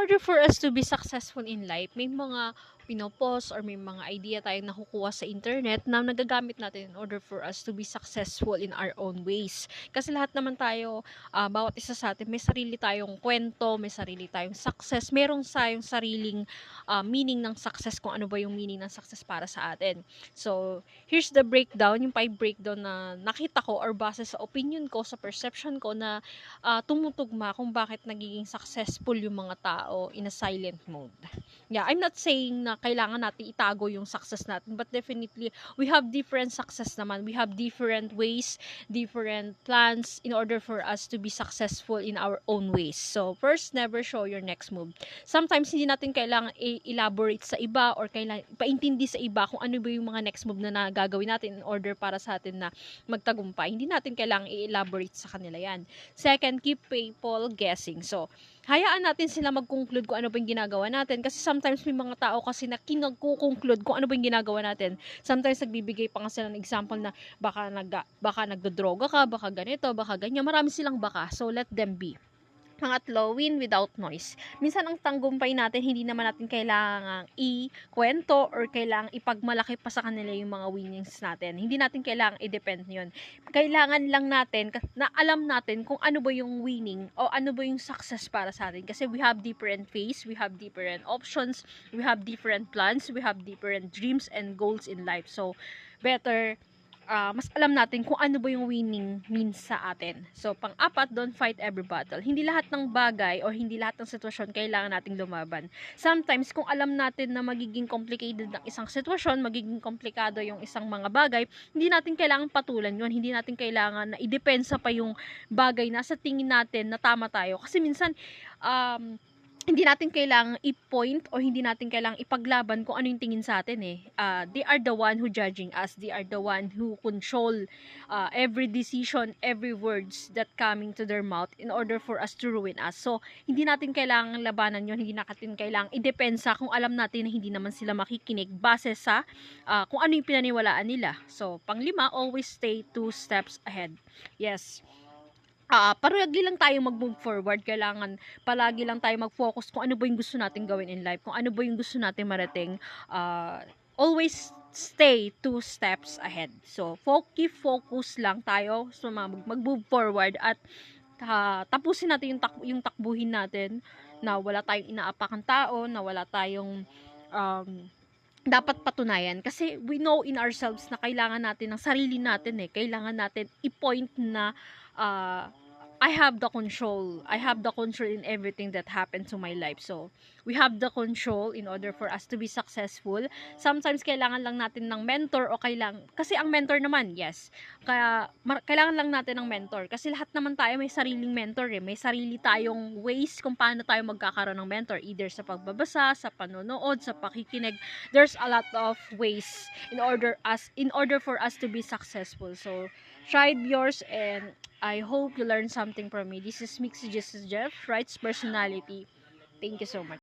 order for us to be successful in life, may mga pinopost or may mga idea tayong nakukuha sa internet na nagagamit natin in order for us to be successful in our own ways. Kasi lahat naman tayo, bawat isa sa atin, may sarili tayong kwento, may sarili tayong success, merong tayong sariling meaning ng success, kung ano ba yung meaning ng success para sa atin. So, here's the breakdown, yung 5 breakdown na nakita ko or base sa opinion ko, sa perception ko na tumutugma kung bakit nagiging successful yung mga tao in a silent mode. Yeah, I'm not saying na kailangan natin itago yung success natin, but definitely we have different success naman. We have different ways, different plans in order for us to be successful in our own ways. So, first, never show your next move. Sometimes hindi natin kailangan i-elaborate sa iba or kailangan paintindi sa iba kung ano ba yung mga next move na gagawin natin in order para sa atin na magtagumpay. Hindi natin kailangan i-elaborate sa kanila yan. Second, keep people guessing. So, hayaan natin sila mag-conclude kung ano ba yung ginagawa natin. Kasi sometimes may mga tao kasi na kinag-conclude kung ano ba yung ginagawa natin. Sometimes nagbibigay pa nga sila ng example na baka nagdodroga ka, baka ganito, baka ganyan. Marami silang baka. So, let them be. Pangatlo, win without noise. Minsan ang tanggumpay natin, hindi naman natin kailangang i-kwento or kailangang ipagmalaki pa sa kanila yung mga winnings natin. Hindi natin kailangang i-depend yun. Kailangan lang natin na alam natin kung ano ba yung winning o ano ba yung success para sa atin. Kasi we have different phase, we have different options, we have different plans, we have different dreams and goals in life. So, better mas alam natin kung ano ba yung winning means sa atin. So, pang-apat, don't fight every battle. Hindi lahat ng bagay o hindi lahat ng sitwasyon kailangan nating lumaban. Sometimes, kung alam natin na magiging complicated ng isang sitwasyon, magiging komplikado yung isang mga bagay, hindi natin kailangan patulan yun. Hindi natin kailangan na idepensa pa yung bagay na sa tingin natin na tama tayo. Kasi minsan, hindi natin kailangang i-point o hindi natin kailangang ipaglaban kung ano yung tingin sa atin eh. They are the one who judging us. They are the one who control every decision, every words that coming to their mouth in order for us to ruin us. So, hindi natin kailangang labanan yun. Hindi natin kailangang idepensa kung alam natin na hindi naman sila makikinig base sa kung ano yung pinaniwalaan nila. So, panglima, always stay 2 steps ahead. Yes. Palagi lang tayo mag-move forward. Kailangan palagi lang tayo mag-focus kung ano ba yung gusto natin gawin in life, kung ano ba yung gusto natin marating. Always stay 2 steps ahead. So, keep focus lang tayo. So, mag-move forward at tapusin natin yung takbuhin natin na wala tayong inaapakang tao, na wala tayong dapat patunayan. Kasi we know in ourselves na kailangan natin ng sarili natin eh. Kailangan natin i-point na I have the control. I have the control in everything that happened to my life. So, we have the control in order for us to be successful. Sometimes, kailangan lang natin ng mentor o kasi ang mentor naman, yes. Kailangan lang natin ng mentor. Kasi lahat naman tayo may sariling mentor eh. May sarili tayong ways kung paano tayo magkakaroon ng mentor. Either sa pagbabasa, sa panonood, sa pakikinig. There's a lot of ways in order for us to be successful. So, try yours and I hope you learned something from me. This is Mixie Jesus Jeff, Writes Personality. Thank you so much.